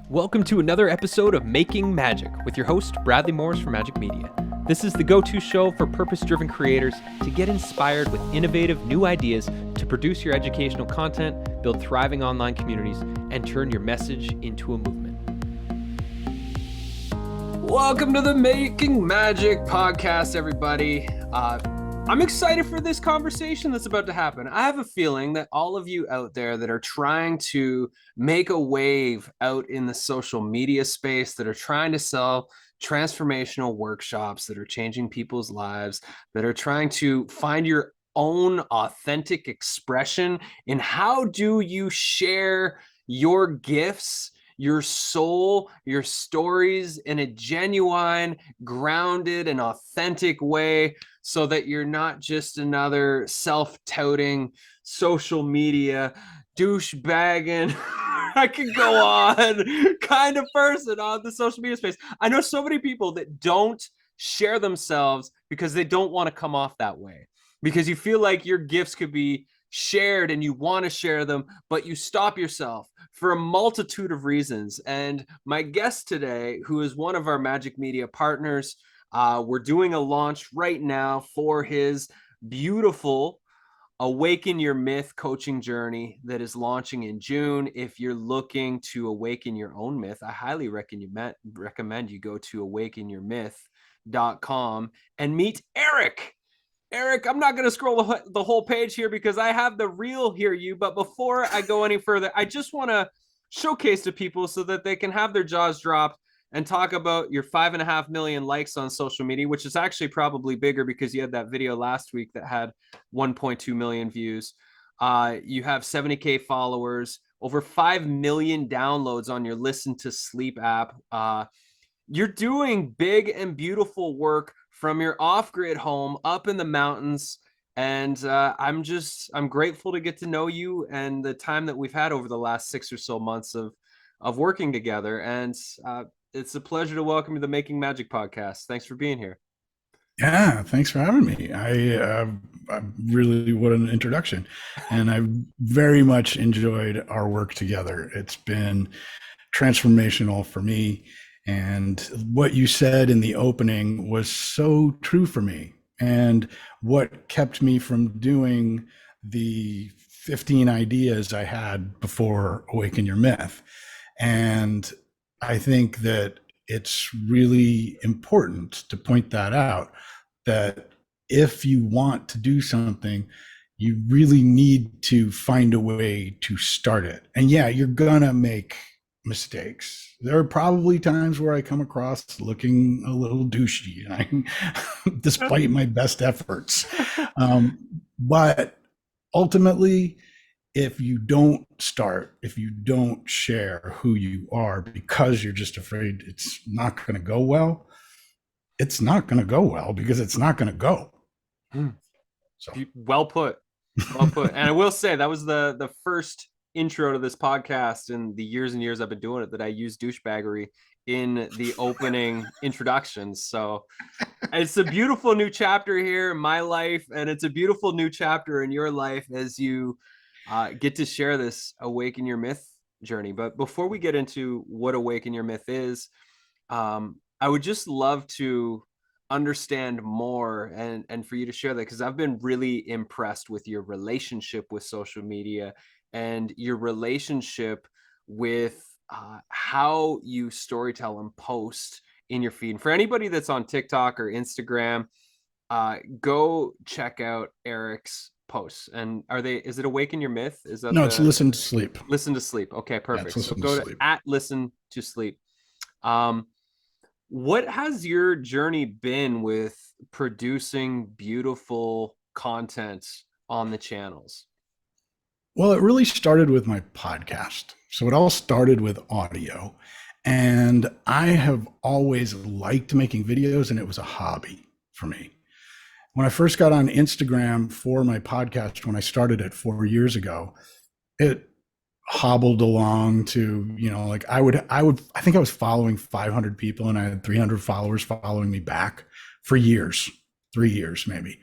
Welcome to another episode of Making MAJIK with your host, Bradley Morris from MAJIK Media. This is the go-to show for purpose-driven creators to get inspired with innovative new ideas to produce your educational content, build thriving online communities, and turn your message into a movement. Welcome to the Making MAJIK podcast, everybody. I'm excited for this conversation that's about to happen. I have a feeling that all of you out there that are trying to make a wave out in the social media space, that are trying to sell transformational workshops that are changing people's lives, that are trying to find your own authentic expression in how do you share your gifts, your soul, your stories in a genuine, grounded, and authentic way, so that you're not just another self-touting social media douchebagging I could go on kind of person on the social media space. I know so many people that don't share themselves because they don't want to come off that way, because you feel like your gifts could be shared and you want to share them, but you stop yourself for a multitude of reasons. And my guest today, who is one of our MAJIK Media partners, we're doing a launch right now for his beautiful Awaken Your Myth coaching journey that is launching in June. If you're looking to awaken your own myth, I highly recommend you go to awakenyourmyth.com and meet Erik. Erik, I'm not going to scroll the whole page here because I have the real Hear You. But before I go any further, I just want to showcase to people so that they can have their jaws dropped and talk about your 5.5 million likes on social media, which is actually probably bigger because you had that video last week that had 1.2 million views. You have 70K followers, over 5 million downloads on your Listen to Sleep app. You're doing big and beautiful work from your off-grid home up in the mountains. And I'm grateful to get to know you and the time that we've had over the last 6 or so months of working together. And it's a pleasure to welcome you to the Making MAJIK podcast. Thanks for being here. Yeah, thanks for having me. I really, what an introduction. And I very much enjoyed our work together. It's been transformational for me. And what you said in the opening was so true for me. And what kept me from doing the 15 ideas I had before Awaken Your Myth. And I think that it's really important to point that out, that if you want to do something, you really need to find a way to start it. And yeah, you're gonna make mistakes. There are probably times where I come across looking a little douchey, and despite my best efforts. But ultimately, if you don't start, if you don't share who you are because you're just afraid it's not going to go well, it's not going to go well because it's not going to go. So well put. Well put. And I will say that was the first intro to this podcast in the years and years I've been doing it that I use douchebaggery in the opening introductions. So it's a beautiful new chapter here in my life, and it's a beautiful new chapter in your life as you get to share this Awaken Your Myth journey. But before we get into what Awaken Your Myth is, I would just love to understand more and for you to share that, because I've been really impressed with your relationship with social media and your relationship with how you storytell and post in your feed. And for anybody that's on TikTok or Instagram, go check out Erik's posts. And is it Awaken Your Myth? Is that it's Listen to Sleep. Listen to Sleep. Okay, perfect. Yeah, so go to @Listen to Sleep. What has your journey been with producing beautiful content on the channels? Well, it really started with my podcast. So it all started with audio. And I have always liked making videos, and it was a hobby for me. When I first got on Instagram for my podcast, when I started it 4 years ago, it hobbled along to, I think I was following 500 people and I had 300 followers following me back for years, 3 years maybe.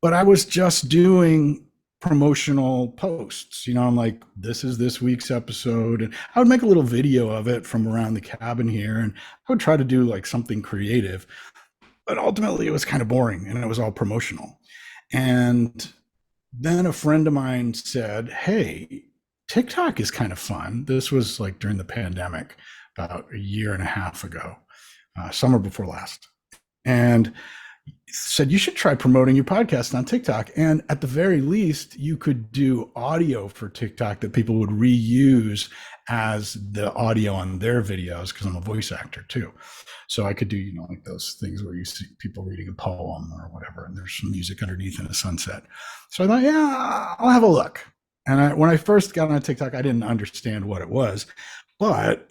But I was just doing promotional posts. I'm like, this is this week's episode. And I would make a little video of it from around the cabin here. And I would try to do like something creative. But ultimately, it was kind of boring and it was all promotional. And then a friend of mine said, hey, TikTok is kind of fun. This was like during the pandemic, about a year and a half ago, summer before last. And said you should try promoting your podcast on TikTok. And at the very least, you could do audio for TikTok that people would reuse as the audio on their videos, because I'm a voice actor too. So I could do, like those things where you see people reading a poem or whatever, and there's some music underneath in a sunset. So I thought, yeah, I'll have a look. And when I first got on TikTok, I didn't understand what it was, but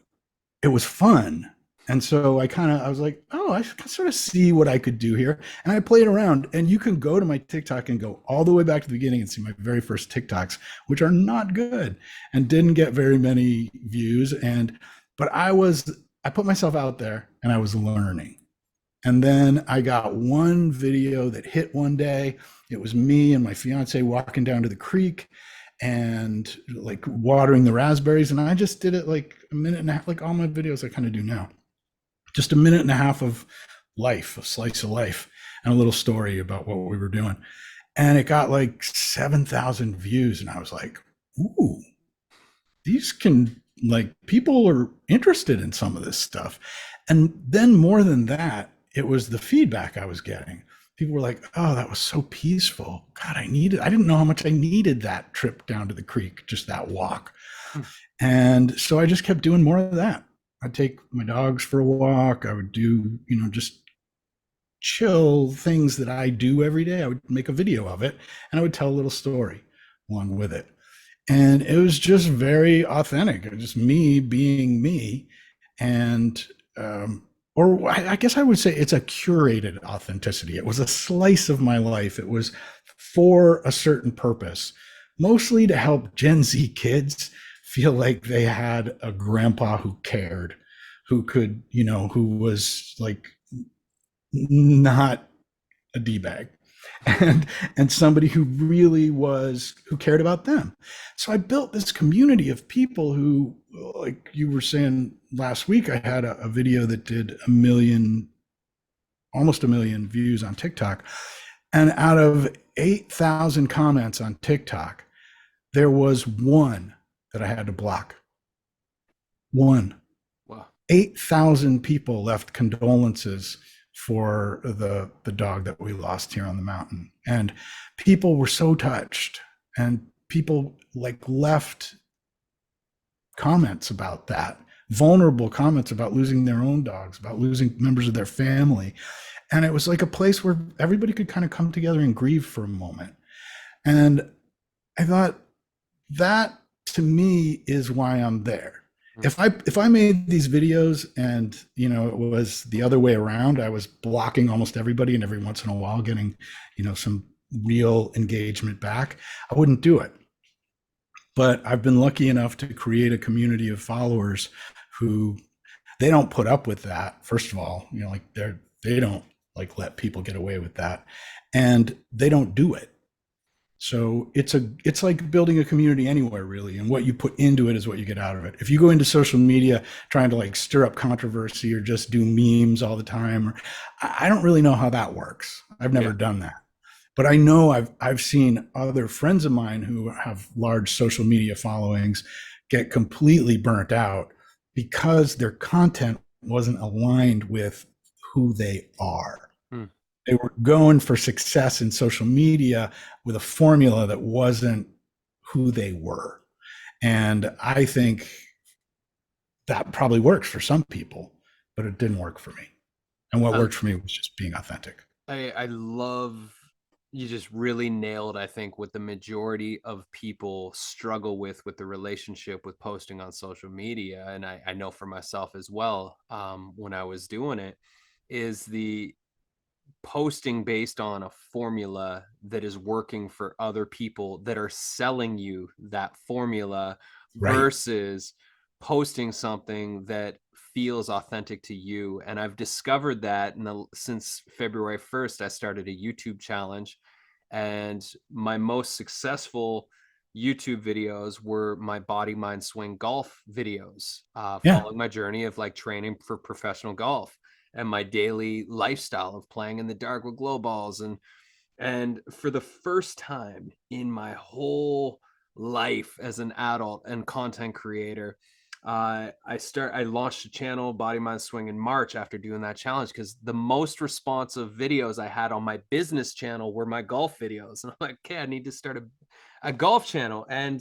it was fun. And so I was like, oh, I can sort of see what I could do here. And I played around, and you can go to my TikTok and go all the way back to the beginning and see my very first TikToks, which are not good and didn't get very many views. But I put myself out there and I was learning. And then I got one video that hit one day. It was me and my fiance walking down to the creek and like watering the raspberries. And I just did it like a minute and a half, like all my videos I kind of do now. Just a minute and a half of life, a slice of life, and a little story about what we were doing. And it got like 7,000 views. And I was like, ooh, these can, like, people are interested in some of this stuff. And then more than that, it was the feedback I was getting. People were like, oh, that was so peaceful. God, I didn't know how much I needed that trip down to the creek, just that walk. And so I just kept doing more of that. I'd take my dogs for a walk. I would do, just chill things that I do every day. I would make a video of it and I would tell a little story along with it. And it was just very authentic. It was just me being me. And, or I guess I would say it's a curated authenticity. It was a slice of my life. It was for a certain purpose, mostly to help Gen Z kids feel like they had a grandpa who cared, who could, who was like not a D-bag, and somebody who really who cared about them. So I built this community of people who, like you were saying last week, I had a video that did almost a million views on TikTok. And out of 8,000 comments on TikTok, there was one that I had to block. One. Wow. 8,000 people left condolences for the dog that we lost here on the mountain. And people were so touched, and people like left comments about that, vulnerable comments about losing their own dogs, about losing members of their family. And it was like a place where everybody could kind of come together and grieve for a moment. And I thought, that to me is why I'm there. If I made these videos and it was the other way around, I was blocking almost everybody, and every once in a while getting some real engagement back, I wouldn't do it. But I've been lucky enough to create a community of followers who, they don't put up with that. First of all, like they don't like let people get away with that, and they don't do it. So it's like building a community anywhere, really. And what you put into it is what you get out of it. If you go into social media trying to like stir up controversy or just do memes all the time, or I don't really know how that works. I've never done that. But I know I've seen other friends of mine who have large social media followings get completely burnt out because their content wasn't aligned with who they are. They were going for success in social media with a formula that wasn't who they were. And I think that probably works for some people, but it didn't work for me. And what worked for me was just being authentic. I love, you just really nailed, I think, what the majority of people struggle with the relationship with posting on social media. And I know for myself as well, when I was doing it, is the posting based on a formula that is working for other people that are selling you that formula, Right. versus posting something that feels authentic to you. And I've discovered that since February 1st, I started a YouTube challenge, And my most successful YouTube videos were my body, mind, swing golf videos, Yeah. following my journey of like training for professional golf and my daily lifestyle of playing in the dark with glow balls. And for the first time in my whole life as an adult and content creator, I launched a channel, Body Mind Swing, in March after doing that challenge, because the most responsive videos I had on my business channel were my golf videos. And I'm like, okay, I need to start a golf channel. And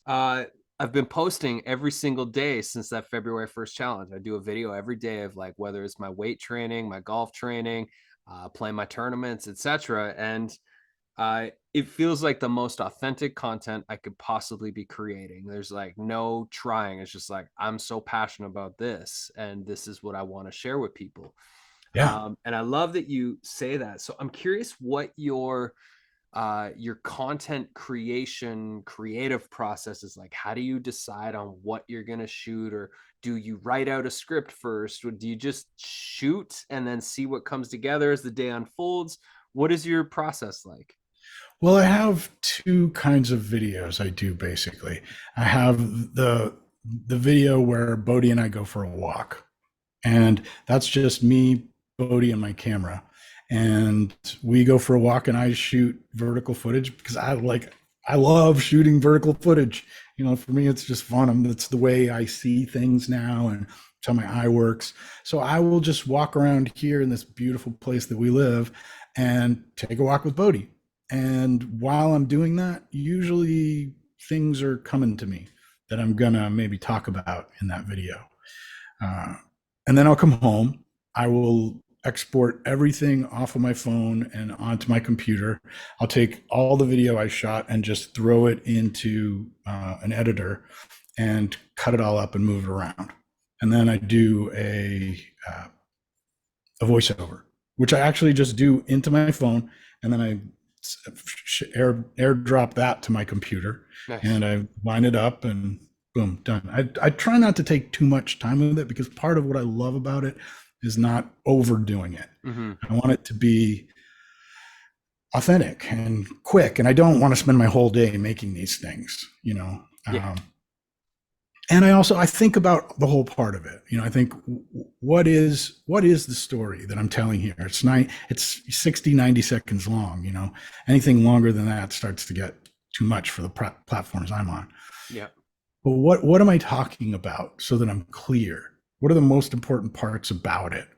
uh, I've been posting every single day since that February 1st challenge. I do a video every day of like whether it's my weight training, my golf training, playing my tournaments, etc. And it feels like the most authentic content I could possibly be creating. There's like no trying. It's just like I'm so passionate about this, and this is what I want to share with people. Yeah. And I love that you say that. So I'm curious what your content creation creative process is like. How do you decide on what you're going to shoot, or do you write out a script first, or do you just shoot and then see what comes together as the day unfolds? What is your process like? Well, I have two kinds of videos I do basically. I have the video where Bodhi and I go for a walk. And that's just me, Bodhi, and my camera. And we go for a walk and I shoot vertical footage because I love shooting vertical footage. You know, for me it's just fun. It's the way I see things now and it's how my eye works. So I will just walk around here in this beautiful place that we live and take a walk with Bodhi. And while I'm doing that, usually things are coming to me that I'm gonna maybe talk about in that video. Uh, and then I'll come home. I will export everything off of my phone and onto my computer. I'll take all the video I shot and just throw it into an editor and cut it all up and move it around. And then I do a voiceover, which I actually just do into my phone, and then I airdrop that to my computer, Nice. and I line it up and boom, done. I try not to take too much time with it because part of what I love about it is not overdoing it. Mm-hmm. I want it to be authentic and quick, and I don't want to spend my whole day making these things, you know. Yeah. And I think about the whole part of it. You know, I think what is the story that I'm telling here? It's 60, 90 seconds long, you know. Anything longer than that starts to get too much for the platforms I'm on. Yeah. But what am I talking about so that I'm clear? What are the most important parts about it?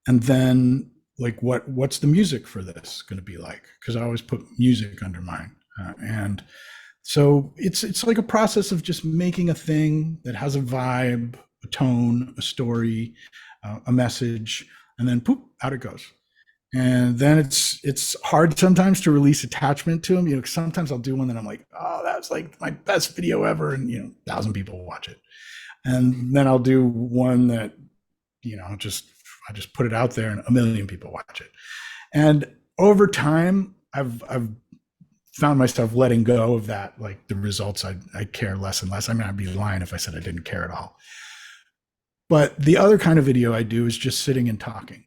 And then like what's the music for this going to be like? Because I always put music under mine. And so it's like a process of just making a thing that has a vibe, a tone, a story, a message, and then poop, out it goes. And then it's hard sometimes to release attachment to them. You know, sometimes I'll do one that I'm like, oh, that's like my best video ever, and you know, 1,000 people watch it. And then I'll do one that, you know, I just put it out there and 1 million people watch it. And over time, I've found myself letting go of that, like the results. I care less and less. I mean, I'd be lying if I said I didn't care at all. But the other kind of video I do is just sitting and talking,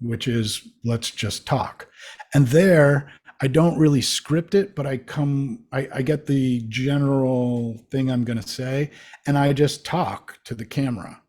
which is let's just talk. And there, I don't really script it, but I get the general thing I'm going to say, and I just talk to the camera.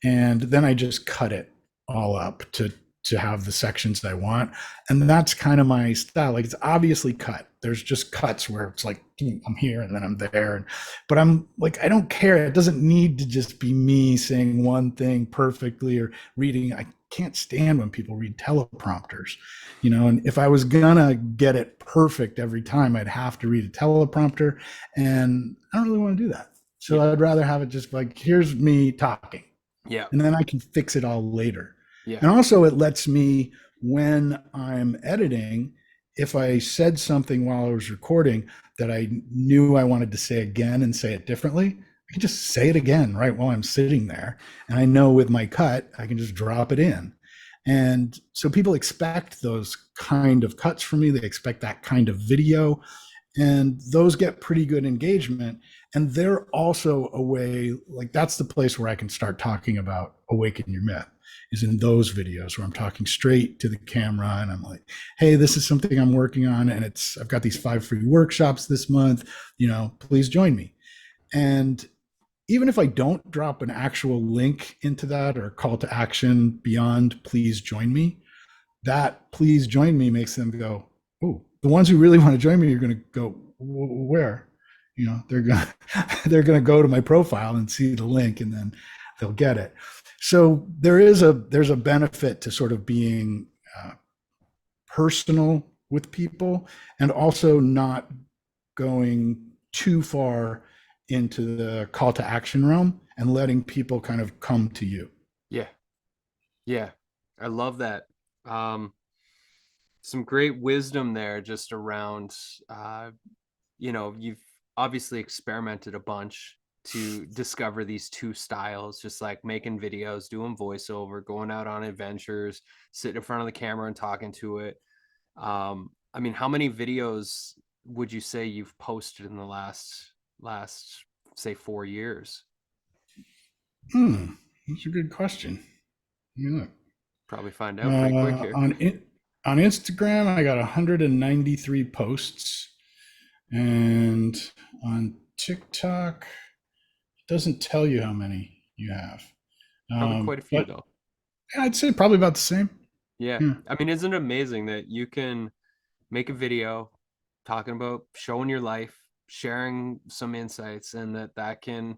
And then I just cut it all up to have the sections that I want. And that's kind of my style. Like it's obviously cut. There's just cuts where it's like I'm here and then I'm there. But I'm like, I don't care. It doesn't need to just be me saying one thing perfectly or reading. I can't stand when people read teleprompters, you know, and if I was gonna get it perfect every time, I'd have to read a teleprompter. And I don't really want to do that. So Yeah. I'd rather have it just like, here's me talking, Yeah. and then I can fix it all later. Yeah. And also, it lets me, when I'm editing, if I said something while I was recording that I knew I wanted to say again and say it differently, I can just say it again right while I'm sitting there. And I know with my cut, I can just drop it in. And so people expect those kind of cuts from me. They expect that kind of video. And those get pretty good engagement. And they're also a way, like that's the place where I can start talking about Awaken Your Myth is in those videos where I'm talking straight to the camera and I'm like, hey, this is something I'm working on, and I've got these 5 free workshops this month, please join me. And even if I don't drop an actual link into that or call to action beyond please join me, that please join me makes them go, oh, the ones who really want to join me are going to go, where? They're going they're going to go to my profile and see the link, and then they'll get it. So there's a benefit to sort of being personal with people, and also not going too far into the call to action realm and letting people kind of come to you. Yeah. Yeah. I love that. Um, some great wisdom there just around, you've obviously experimented a bunch to discover these two styles, just like making videos, doing voiceover, going out on adventures, sitting in front of the camera and talking to it. I mean, how many videos would you say you've posted in the last say 4 years? That's a good question. Yeah. Probably find out pretty quick here. On Instagram, I got 193 posts, and on TikTok, it doesn't tell you how many you have. Probably quite a few But though. I'd say probably about the same. Yeah. Yeah. I mean, isn't it amazing that you can make a video talking about showing your life, sharing some insights, and that can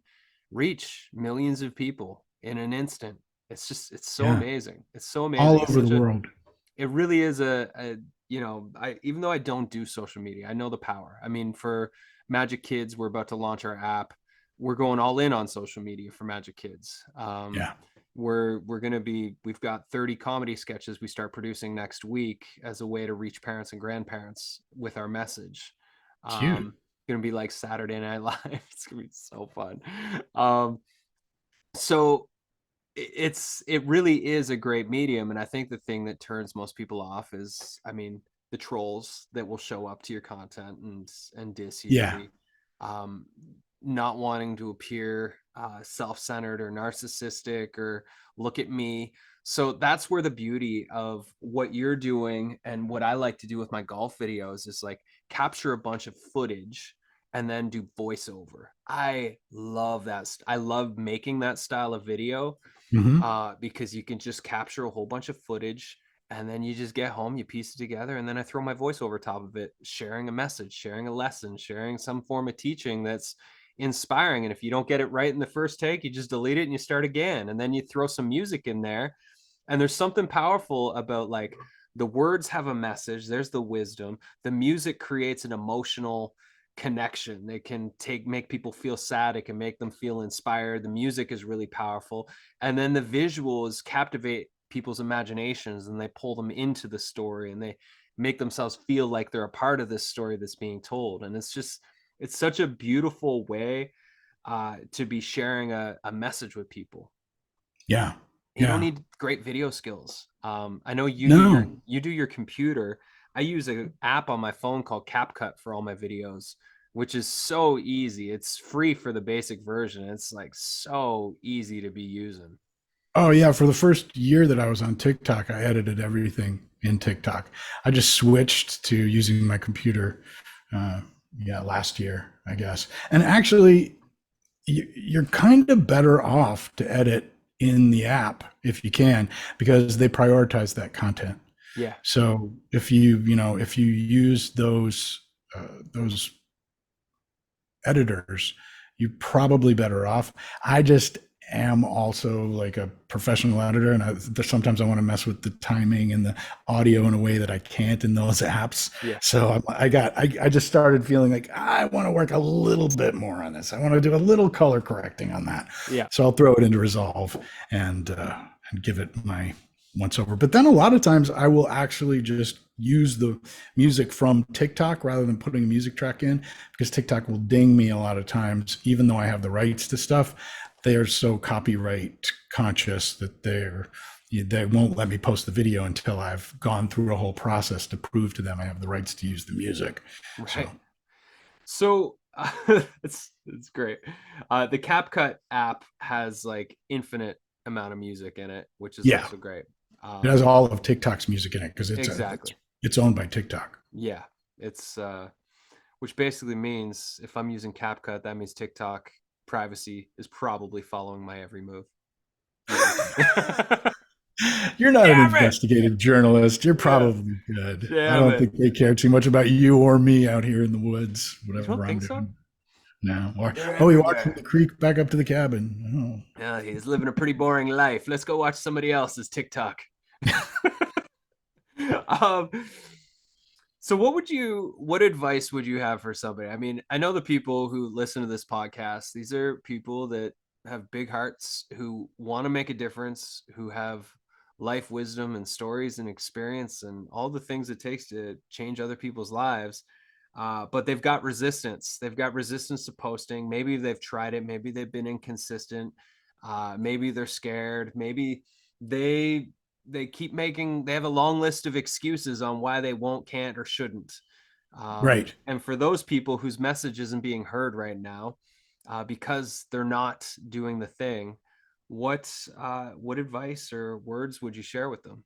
reach millions of people in an instant. It's so Yeah. amazing. It's so All amazing. It's over the such a world. it really is I even though I don't do social media, I know the power. I mean, for Magic Kids, we're about to launch our app. We're going all in on social media for Magic Kids. Yeah. We've got 30 comedy sketches we start producing next week as a way to reach parents and grandparents with our message. Cute. Gonna be like Saturday Night Live. It's gonna be so fun. So it really is a great medium, and I think the thing that turns most people off is, I mean, the trolls that will show up to your content and diss you, Yeah. the um not wanting to appear self-centered or narcissistic or look at me. So that's where the beauty of what you're doing and what I like to do with my golf videos is like capture a bunch of footage and then do voiceover. I love that. I love making that style of video Hmm. because you can just capture a whole bunch of footage and then you just get home, you piece it together, and then I throw my voice over top of it, sharing a message, sharing a lesson, sharing some form of teaching that's inspiring. And if you don't get it right in the first take, you just delete it and you start again. And then you throw some music in there. And there's something powerful about like the words have a message, there's the wisdom, the music creates an emotional connection. It can make people feel sad, it can make them feel inspired. The music is really powerful, and then the visuals captivate people's imaginations and they pull them into the story and they make themselves feel like they're a part of this story that's being told. And it's such a beautiful way to be sharing a message with people. Yeah. You don't Yeah. need great video skills. I know No. you do your computer. I use an app on my phone called CapCut for all my videos, which is so easy. It's free for the basic version. It's like so easy to be using. Oh yeah, for the first year that I was on TikTok, I edited everything in TikTok. I just switched to using my computer. Uh, yeah, last year, I guess. And actually, you're kind of better off to edit in the app if you can, because they prioritize that content. Yeah. So if you use those editors, you're probably better off. I just am also like a professional editor, and sometimes I want to mess with the timing and the audio in a way that I can't in those apps. Yeah. So I just started feeling like I want to work a little bit more on this. I want to do a little color correcting on that. Yeah. So I'll throw it into Resolve and give it my once over. But then a lot of times I will actually just use the music from TikTok rather than putting a music track in, because TikTok will ding me a lot of times, even though I have the rights to stuff. They are so copyright conscious that they won't let me post the video until I've gone through a whole process to prove to them I have the rights to use the music. Right. So So it's great. The CapCut app has like infinite amount of music in it, which is Yeah, also great. it has all of TikTok's music in it because Exactly. it's owned by TikTok. Yeah. It's which basically means if I'm using CapCut, that means TikTok privacy is probably following my every move. Yeah. You're not an Damn it! investigative journalist. You're Yeah. probably good. I Damn don't it. think they care too much about you or me out here in the woods, You don't whatever I'm think so? doing. No. They're Oh, he walked from the everywhere. creek back up to the cabin. Yeah, he's living a pretty boring life. Let's go watch somebody else's TikTok. um, so what advice would you have for somebody? I mean, I know the people who listen to this podcast, these are people that have big hearts, who want to make a difference, who have life wisdom and stories and experience and all the things it takes to change other people's lives. But they've got resistance. They've got resistance to posting. Maybe they've tried it. Maybe they've been inconsistent. Maybe they're scared. Maybe they they have a long list of excuses on why they won't, can't, or shouldn't. Right. And for those people whose message isn't being heard right now, because they're not doing the thing, what advice or words would you share with them?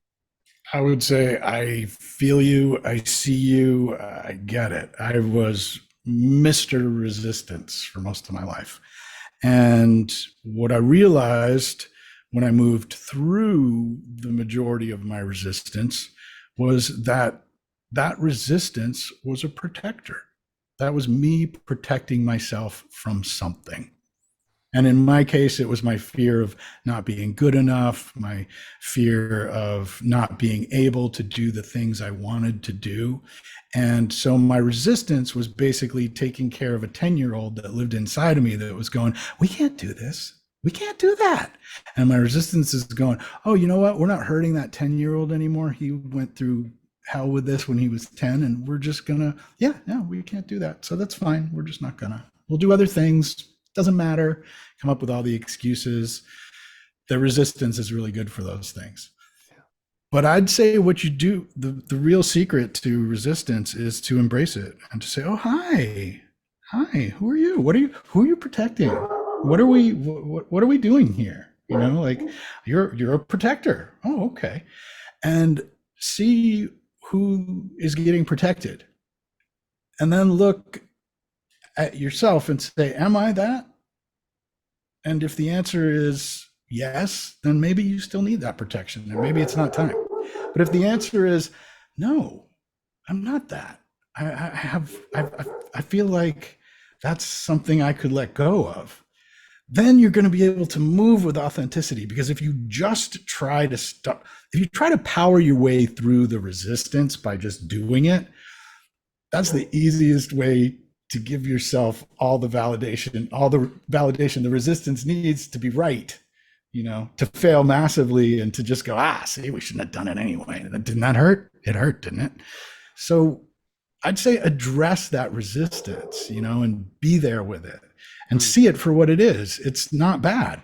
I would say I feel you. I see you. I get it. I was Mr. Resistance for most of my life. And what I realized when I moved through the majority of my resistance was that that resistance was a protector. That was me protecting myself from something. And in my case, it was my fear of not being good enough, my fear of not being able to do the things I wanted to do. And so my resistance was basically taking care of a 10-year-old that lived inside of me that was going, we can't do this. We can't do that. And my resistance is going, oh, you know what? We're not hurting that 10-year-old anymore. He went through hell with this when he was 10, and we're just gonna, yeah, no, we can't do that. So that's fine. We're just not gonna, we'll do other things. Doesn't matter. Come up with all the excuses. The resistance is really good for those things. But I'd say what you do, the real secret to resistance is to embrace it and to say, oh, hi, hi, who are you? Who are you protecting? What are we doing here? You know, like you're a protector. Oh, okay. And see who is getting protected. And then look at yourself and say, am I that? And if the answer is yes, then maybe you still need that protection and maybe it's not time. But if the answer is no, I'm not that. I feel like that's something I could let go of. Then you're going to be able to move with authenticity, because if you just try to stop, if you try to power your way through the resistance by just doing it, that's the easiest way to give yourself all the validation the resistance needs to be right, you know, to fail massively and to just go, see, we shouldn't have done it anyway. Didn't that hurt? It hurt, didn't it? So I'd say address that resistance, you know, and be there with it and see it for what it is. It's not bad,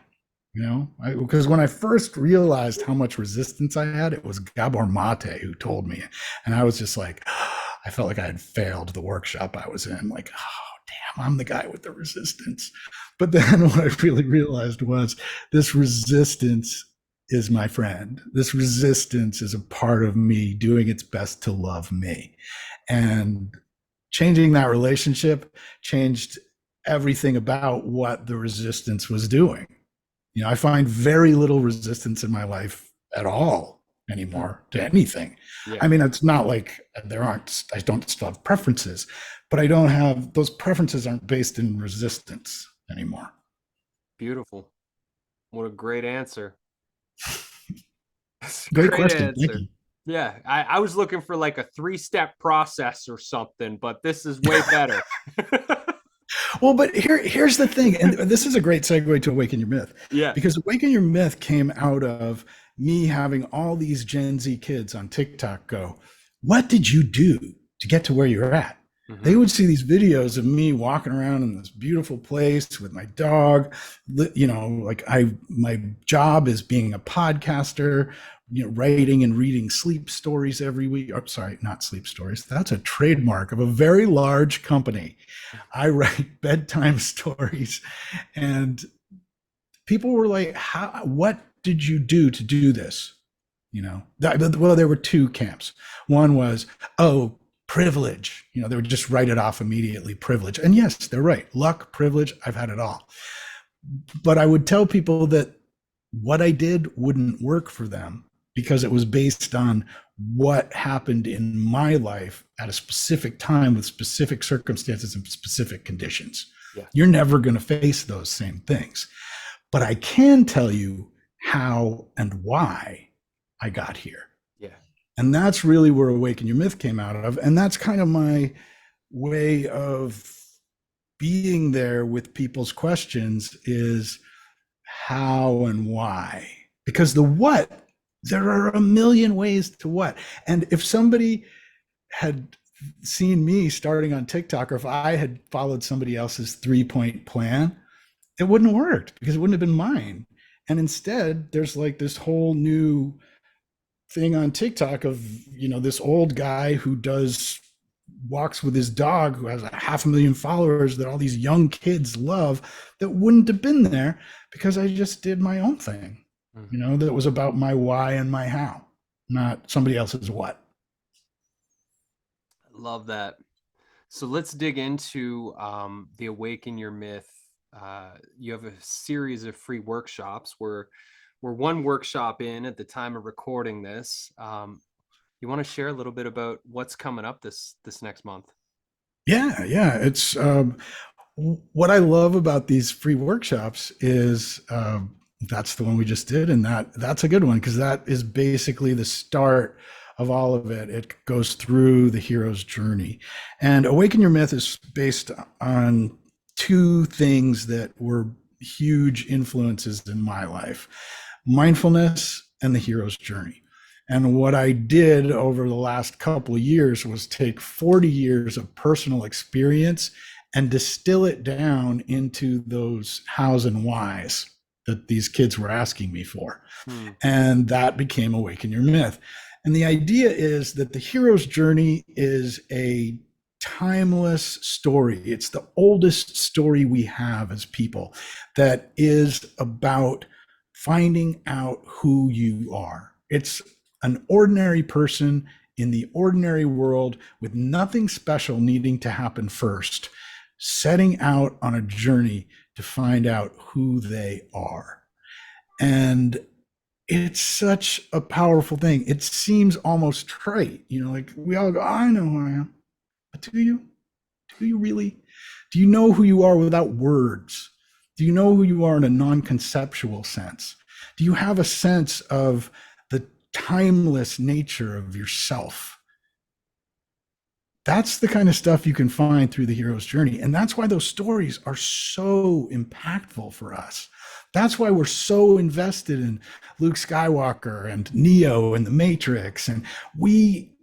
you know, because when I first realized how much resistance I had, it was Gabor Mate who told me. And I was just like, I felt like I had failed the workshop I was in. Like, oh, damn, I'm the guy with the resistance. But then what I really realized was this resistance is my friend. This resistance is a part of me doing its best to love me. And changing that relationship changed everything about what the resistance was doing. You know, I find very little resistance in my life at all anymore to anything. Yeah. I mean, it's not like I don't still have preferences, but I don't have, those preferences aren't based in resistance anymore. Beautiful. What a great answer. Great Great question. Thank answer. you. Yeah, I was looking for like a 3-step process or something, but this is way better. Well, but here's the thing, and this is a great segue to Awaken Your Myth, Yeah. because Awaken Your Myth came out of me having all these Gen Z kids on TikTok go, what did you do to get to where you're at? Mm-hmm. They would see these videos of me walking around in this beautiful place with my dog, you know, like my job is being a podcaster, you know, writing and reading sleep stories every week. Oh, sorry, not sleep stories. That's a trademark of a very large company. I write bedtime stories, and people were like, what did you do to do this? Well, there were two camps. One was, oh, privilege. They would just write it off immediately, privilege. And yes, they're right. Luck, privilege, I've had it all. But I would tell people that what I did wouldn't work for them because it was based on what happened in my life at a specific time with specific circumstances and specific conditions. Yeah. You're never going to face those same things. But I can tell you how and why I got here. Yeah. And that's really where Awaken Your Myth came out of. And that's kind of my way of being there with people's questions is how and why. Because the what, there are a million ways to what. And if somebody had seen me starting on TikTok, or if I had followed somebody else's 3-point plan, it wouldn't have worked because it wouldn't have been mine. And instead, there's like this whole new thing on TikTok of, this old guy who walks with his dog, who has 500,000 followers that all these young kids love, that wouldn't have been there because I just did my own thing, that was about my why and my how, not somebody else's what. Love that. So let's dig into the Awaken Your Myth. You have a series of free workshops. We're one workshop in at the time of recording this. You want to share a little bit about what's coming up this next month? Yeah. It's what I love about these free workshops is that's the one we just did, and that's a good one because that is basically the start of all of it. It goes through the hero's journey. And Awaken Your Myth is based on two things that were huge influences in my life: mindfulness and the hero's journey. And what I did over the last couple of years was take 40 years of personal experience and distill it down into those hows and whys that these kids were asking me for. And that became Awaken Your Myth. And the idea is that the hero's journey is a timeless story. It's the oldest story we have as people that is about finding out who you are. It's an ordinary person in the ordinary world with nothing special needing to happen first, setting out on a journey to find out who they are. And it's such a powerful thing. It seems almost trite, like we all go, I know who I am. But do you? Do you really? Do you know who you are without words? Do you know who you are in a non-conceptual sense? Do you have a sense of the timeless nature of yourself? That's the kind of stuff you can find through the hero's journey. And that's why those stories are so impactful for us. That's why we're so invested in Luke Skywalker and Neo and the Matrix. And we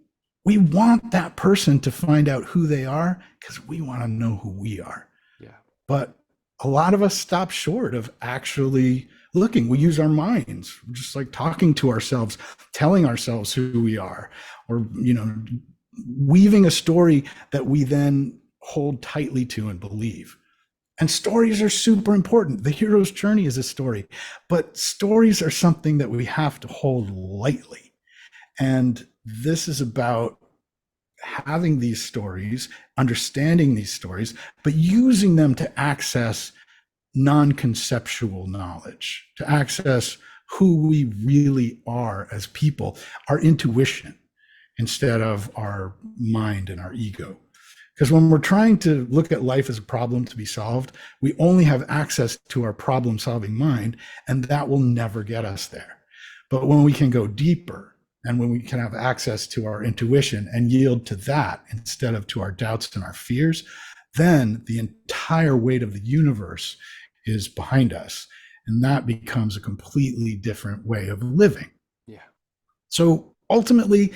want that person to find out who they are because we want to know who we are. Yeah. But a lot of us stop short of actually looking. We use our minds, just like talking to ourselves, telling ourselves who we are, or, weaving a story that we then hold tightly to and believe. And stories are super important. The hero's journey is a story, but stories are something that we have to hold lightly. And this is about having these stories, understanding these stories, but using them to access non-conceptual knowledge, to access who we really are as people, our intuition, instead of our mind and our ego. Because when we're trying to look at life as a problem to be solved, we only have access to our problem-solving mind, and that will never get us there. But when we can go deeper, and when we can have access to our intuition and yield to that instead of to our doubts and our fears, then the entire weight of the universe is behind us. And that becomes a completely different way of living. Yeah. So ultimately,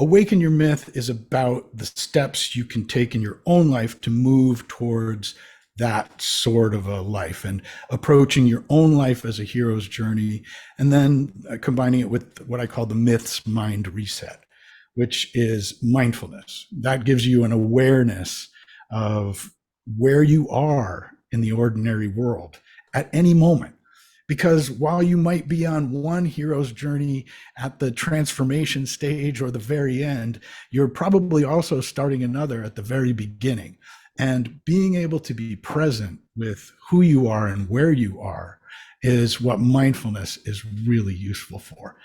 Awaken Your Myth is about the steps you can take in your own life to move towards that sort of a life and approaching your own life as a hero's journey, and then combining it with what I call the Myth's mind reset, which is mindfulness. That gives you an awareness of where you are in the ordinary world at any moment. Because while you might be on one hero's journey at the transformation stage or the very end, you're probably also starting another at the very beginning. And being able to be present with who you are and where you are is what mindfulness is really useful for.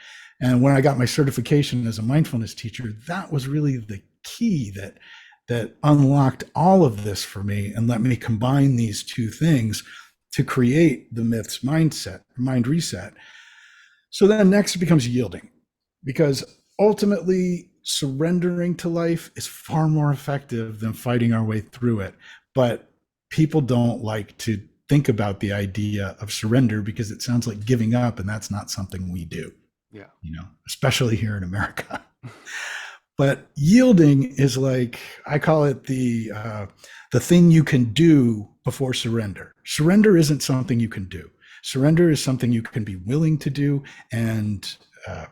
And when I got my certification as a mindfulness teacher, that was really the key that unlocked all of this for me and let me combine these two things to create the myths mindset, mind reset. So then next becomes yielding, because ultimately surrendering to life is far more effective than fighting our way through it. But people don't like to think about the idea of surrender because it sounds like giving up, and that's not something we do, Yeah. especially here in America. But yielding is like, I call it the thing you can do before surrender. Surrender isn't something you can do. Surrender is something you can be willing to do and uh,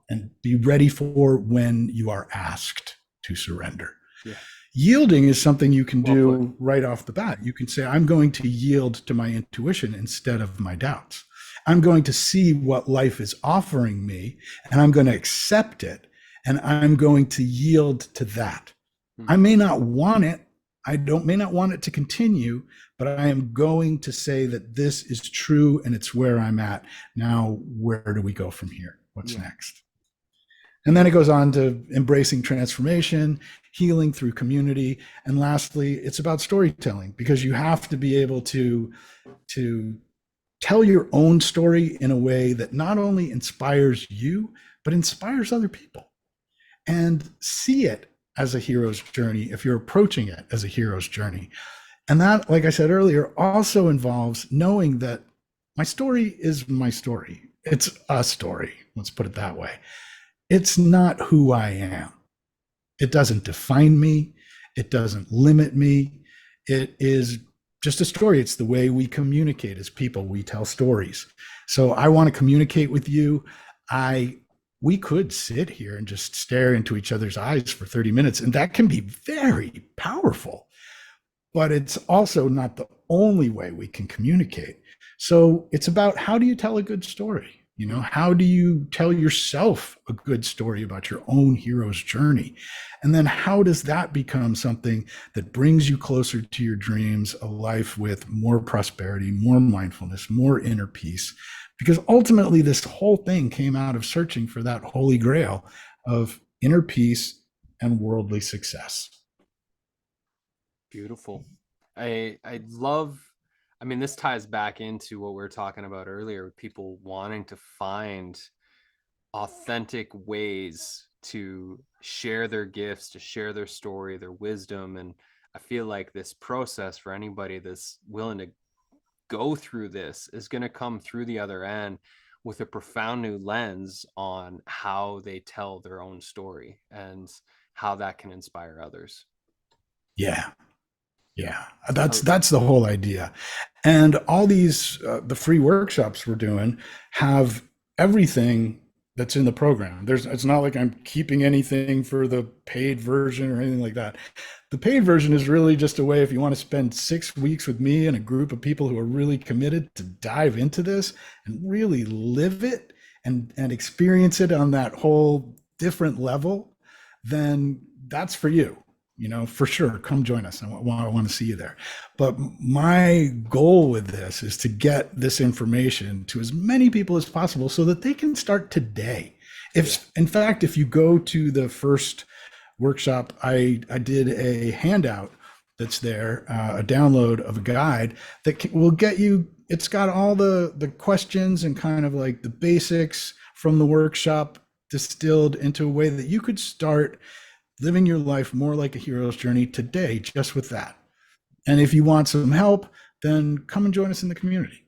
and be ready for when you are asked to surrender. Yeah. Yielding is something you can Well put. do right off the bat. You can say, I'm going to yield to my intuition instead of my doubts. I'm going to see what life is offering me, and I'm going to accept it, and I'm going to yield to that. I may not want it. May not want it to continue, but I am going to say that this is true and it's where I'm at. Now, where do we go from here? What's Yeah. next? And then it goes on to embracing transformation, healing through community. And lastly, it's about storytelling, because you have to be able to tell your own story in a way that not only inspires you, but inspires other people, and see it as a hero's journey if you're approaching it as a hero's journey. And that, like I said earlier, also involves knowing that my story is my story. It's a story. Let's put it that way. It's not who I am. It doesn't define me. It doesn't limit me. It is just a story. It's the way we communicate as people. We tell stories. So I want to communicate with you. We could sit here and just stare into each other's eyes for 30 minutes, and that can be very powerful. But it's also not the only way we can communicate. So it's about, how do you tell a good story? How do you tell yourself a good story about your own hero's journey? And then how does that become something that brings you closer to your dreams, a life with more prosperity, more mindfulness, more inner peace? Because ultimately, this whole thing came out of searching for that holy grail of inner peace and worldly success. Beautiful. I love, I mean, this ties back into what we were talking about earlier, with people wanting to find authentic ways to share their gifts, to share their story, their wisdom. And I feel like this process, for anybody that's willing to go through this, is going to come through the other end with a profound new lens on how they tell their own story and how that can inspire others. Yeah. Yeah, Oh, that's the whole idea. And all these the free workshops we're doing have everything that's in the program. It's not like I'm keeping anything for the paid version or anything like that. The paid version is really just a way, if you want to spend 6 weeks with me and a group of people who are really committed to dive into this and really live it and experience it on that whole different level, then that's for you. For sure, come join us. I want to see you there. But my goal with this is to get this information to as many people as possible so that they can start today. In fact, if you go to the first workshop, I did a handout that's there, a download of a guide that will get you. It's got all the questions and kind of like the basics from the workshop distilled into a way that you could start living your life more like a hero's journey today, just with that. And if you want some help, then come and join us in the community.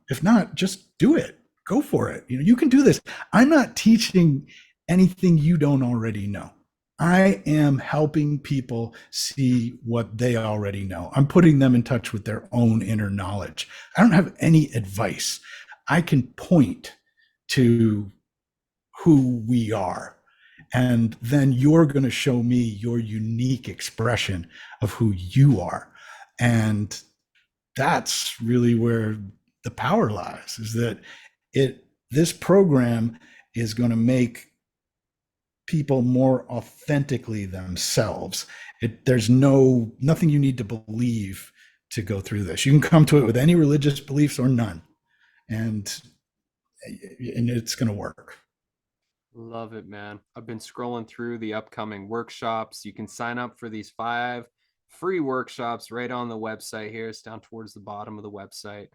If not, just do it. Go for it. You can do this. I'm not teaching anything you don't already know. I am helping people see what they already know. I'm putting them in touch with their own inner knowledge. I don't have any advice. I can point to who we are. And then you're going to show me your unique expression of who you are. And that's really where the power lies, is that this program is going to make people more authentically themselves. There's nothing you need to believe to go through this. You can come to it with any religious beliefs or none, and it's going to work. Love it, man. I've been scrolling through the upcoming workshops. You can sign up for these 5 free workshops right on the website here. It's down towards the bottom of the website.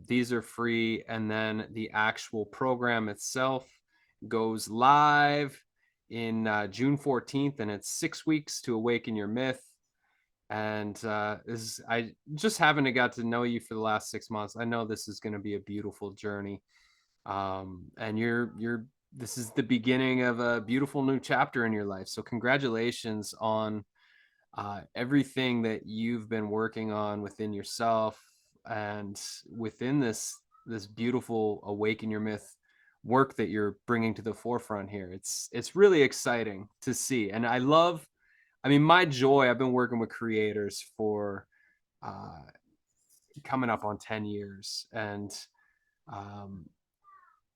These are free, and then the actual program itself goes live in June 14th, and it's 6 weeks to awaken your myth. And I just haven't got to know you for the last 6 months. I know this is going to be a beautiful journey, and you're this is the beginning of a beautiful new chapter in your life. So congratulations on everything that you've been working on within yourself and within this beautiful awaken your myth work that you're bringing to the forefront here. It's really exciting to see, and I mean, my joy. I've been working with creators for uh, coming up on 10 years, and um,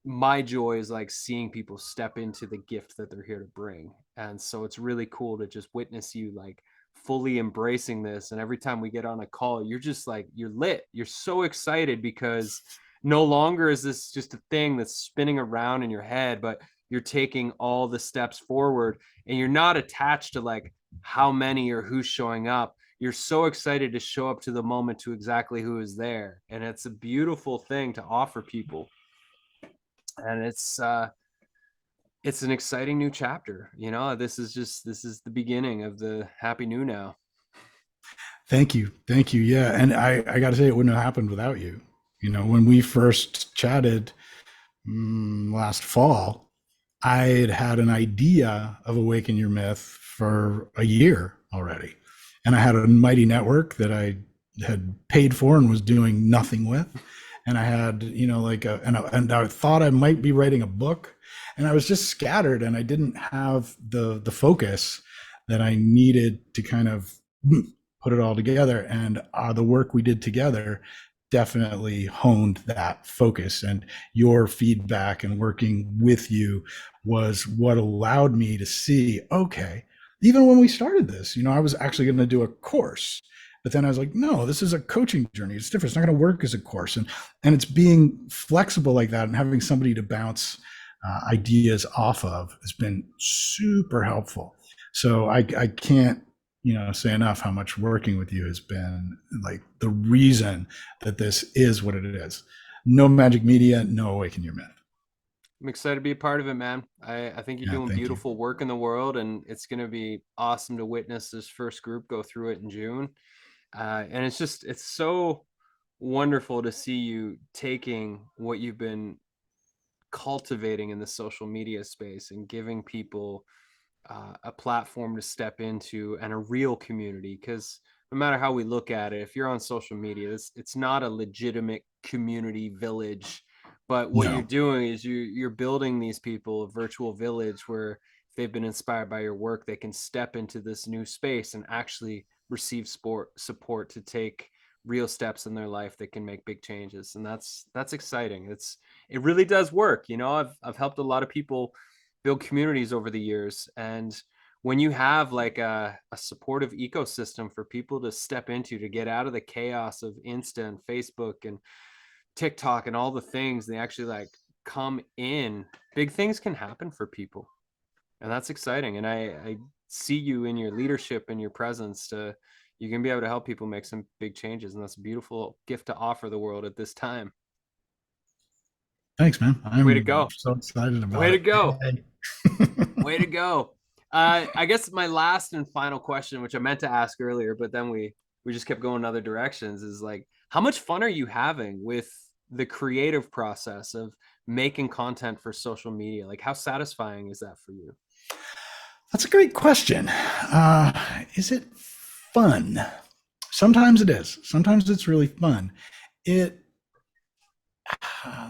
my joy is like seeing people step into the gift that they're here to bring. And so it's really cool to just witness you like fully embracing this. And every time we get on a call, you're just like, you're lit. You're so excited because no longer is this just a thing that's spinning around in your head, but you're taking all the steps forward, and you're not attached to like how many or who's showing up. You're so excited to show up to the moment, to exactly who is there. And it's a beautiful thing to offer people, and it's an exciting new chapter. This is the beginning of the happy new now. Thank you. Yeah, and I got to say, it wouldn't have happened without you. When we first chatted last fall, I had an idea of Awaken Your Myth for a year already. And I had a mighty network that I had paid for and was doing nothing with. And I had, and I thought I might be writing a book, and I was just scattered, and I didn't have the focus that I needed to kind of put it all together. And the work we did together definitely honed that focus, and your feedback and working with you was what allowed me to see, okay, even when we started this, I was actually going to do a course, but then I was like, no, this is a coaching journey. It's different. It's not going to work as a course. And it's being flexible like that and having somebody to bounce ideas off of has been super helpful. So I can't, say enough how much working with you has been like the reason that this is what it is. No Magic Media, no Awaken Your Myth. I'm excited to be a part of it, man. I think you're Yeah, doing thank you. beautiful work in the world, and it's going to be awesome to witness this first group go through it in June. And it's so wonderful to see you taking what you've been cultivating in the social media space and giving people a platform to step into and a real community. Because no matter how we look at it, if you're on social media, it's not a legitimate community village. But what you're No. doing is you're building these people a virtual village where if they've been inspired by your work, they can step into this new space and actually receive support to take real steps in their life that can make big changes. And that's exciting. It really does work. I've helped a lot of people build communities over the years, and when you have like a supportive ecosystem for people to step into, to get out of the chaos of Insta and Facebook and TikTok and all the things, they actually like come in, big things can happen for people. And that's exciting. And I see you in your leadership and your presence to you're gonna be able to help people make some big changes, and that's a beautiful gift to offer the world at this time. Thanks, man. Way to I'm go. so excited Way about to it. go. Way to go. I guess my last and final question, which I meant to ask earlier, but then we just kept going in other directions, is like, how much fun are you having with the creative process of making content for social media? Like, how satisfying is that for you? That's a great question. Is it fun? Sometimes it is. Sometimes it's really fun. It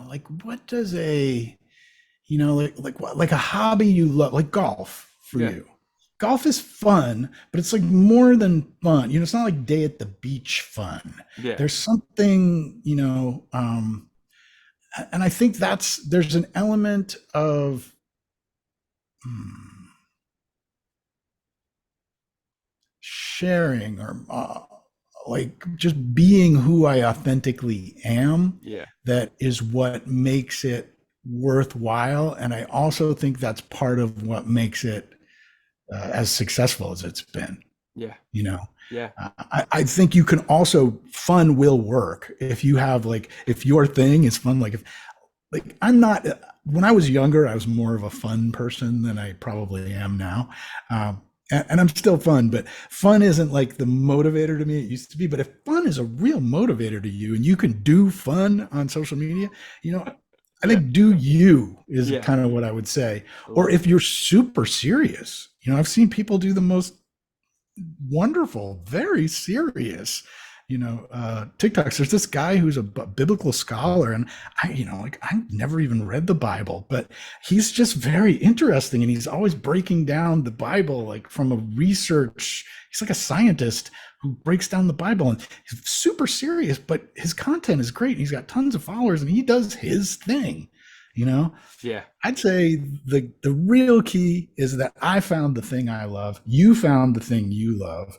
like what does a like what like a hobby you love, like golf for Yeah. you. golf is fun, but it's like more than fun. It's not like day at the beach fun. Yeah. There's something, and I think there's an element of sharing or like just being who I authentically am. Yeah. That is what makes it worthwhile. And I also think that's part of what makes it as successful as it's been. Yeah. Yeah. I think you can also, fun will work if you have if your thing is fun, I'm not, when I was younger, I was more of a fun person than I probably am now. And I'm still fun, but fun isn't like the motivator to me it used to be. But if fun is a real motivator to you and you can do fun on social media, I think do you is kind of what I would say. Or if you're super serious, I've seen people do the most wonderful, very serious, TikToks. There's this guy who's a biblical scholar, and I've never even read the Bible, but he's just very interesting, and he's always breaking down the Bible from a research. He's like a scientist who breaks down the Bible, and he's super serious, but his content is great. He's got tons of followers, and he does his thing. Yeah. I'd say the real key is that I found the thing I love. You found the thing you love.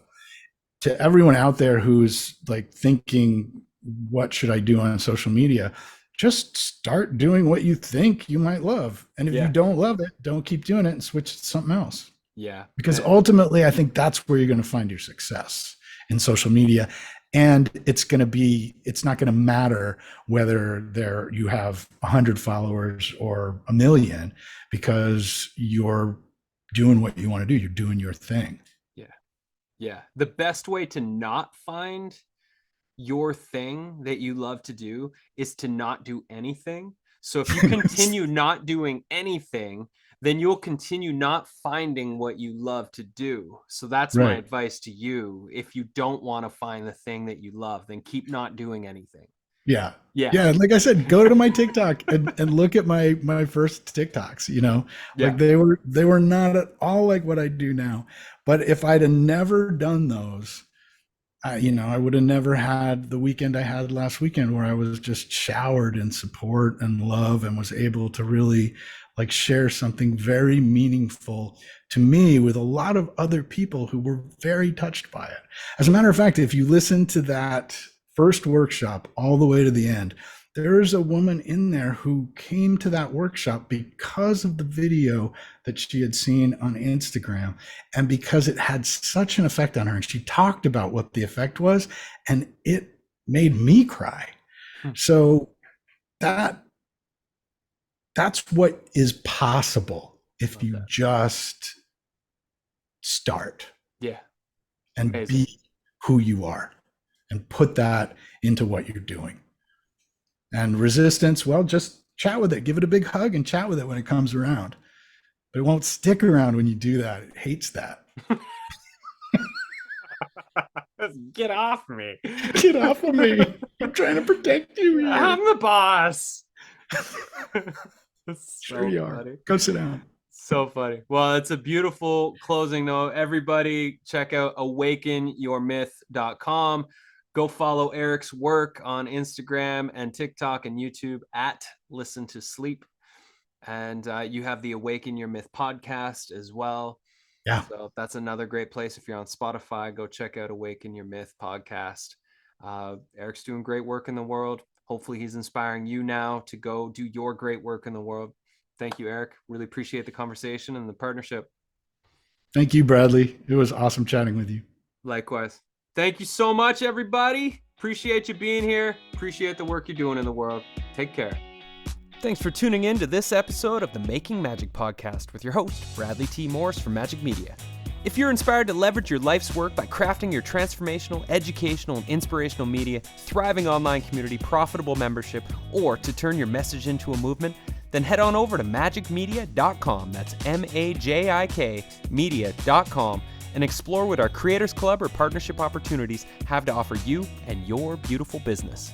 To everyone out there who's thinking, what should I do on social media? Just start doing what you think you might love. And if you don't love it, don't keep doing it and switch to something else. Yeah. Because ultimately, I think that's where you're going to find your success in social media. And it's not going to matter whether you have 100 followers or 1 million, because you're doing what you want to do. You're doing your thing. Yeah. The best way to not find your thing that you love to do is to not do anything. So if you continue not doing anything, then you'll continue not finding what you love to do. So that's my advice to you. If you don't want to find the thing that you love, then keep not doing anything. Yeah. Like I said, go to my TikTok and look at my first TikToks, they were not at all like what I do now. But if I'd have never done those, I would have never had the weekend I had last weekend, where I was just showered in support and love and was able to really share something very meaningful to me with a lot of other people who were very touched by it. As a matter of fact, if you listen to that first workshop all the way to the end, there's a woman in there who came to that workshop because of the video that she had seen on Instagram, and because it had such an effect on her. And she talked about what the effect was, and it made me cry. So that's what is possible if you just start. And Amazing. Be who you are and put that into what you're doing. And resistance, well, just chat with it. Give it a big hug and chat with it when it comes around. But it won't stick around when you do that. It hates that. Get off me. Get off of me. I'm trying to protect you here. I'm the boss. Sure you are. Go sit down. So funny. Well, it's a beautiful closing note. Everybody check out awakenyourmyth.com. Go follow Erik's work on Instagram and TikTok and YouTube at Listen to Sleep. And you have the Awaken Your Myth podcast as well. Yeah. So that's another great place. If you're on Spotify, go check out Awaken Your Myth podcast. Erik's doing great work in the world. Hopefully he's inspiring you now to go do your great work in the world. Thank you, Erik. Really appreciate the conversation and the partnership. Thank you, Bradley. It was awesome chatting with you. Likewise. Thank you so much, everybody. Appreciate you being here. Appreciate the work you're doing in the world. Take care. Thanks for tuning in to this episode of the Making Magic podcast with your host, Bradley T. Morris from MAJIK Media. If you're inspired to leverage your life's work by crafting your transformational, educational, and inspirational media, thriving online community, profitable membership, or to turn your message into a movement, then head on over to majikmedia.com. That's MAJIK media.com. and explore what our Creators Club or partnership opportunities have to offer you and your beautiful business.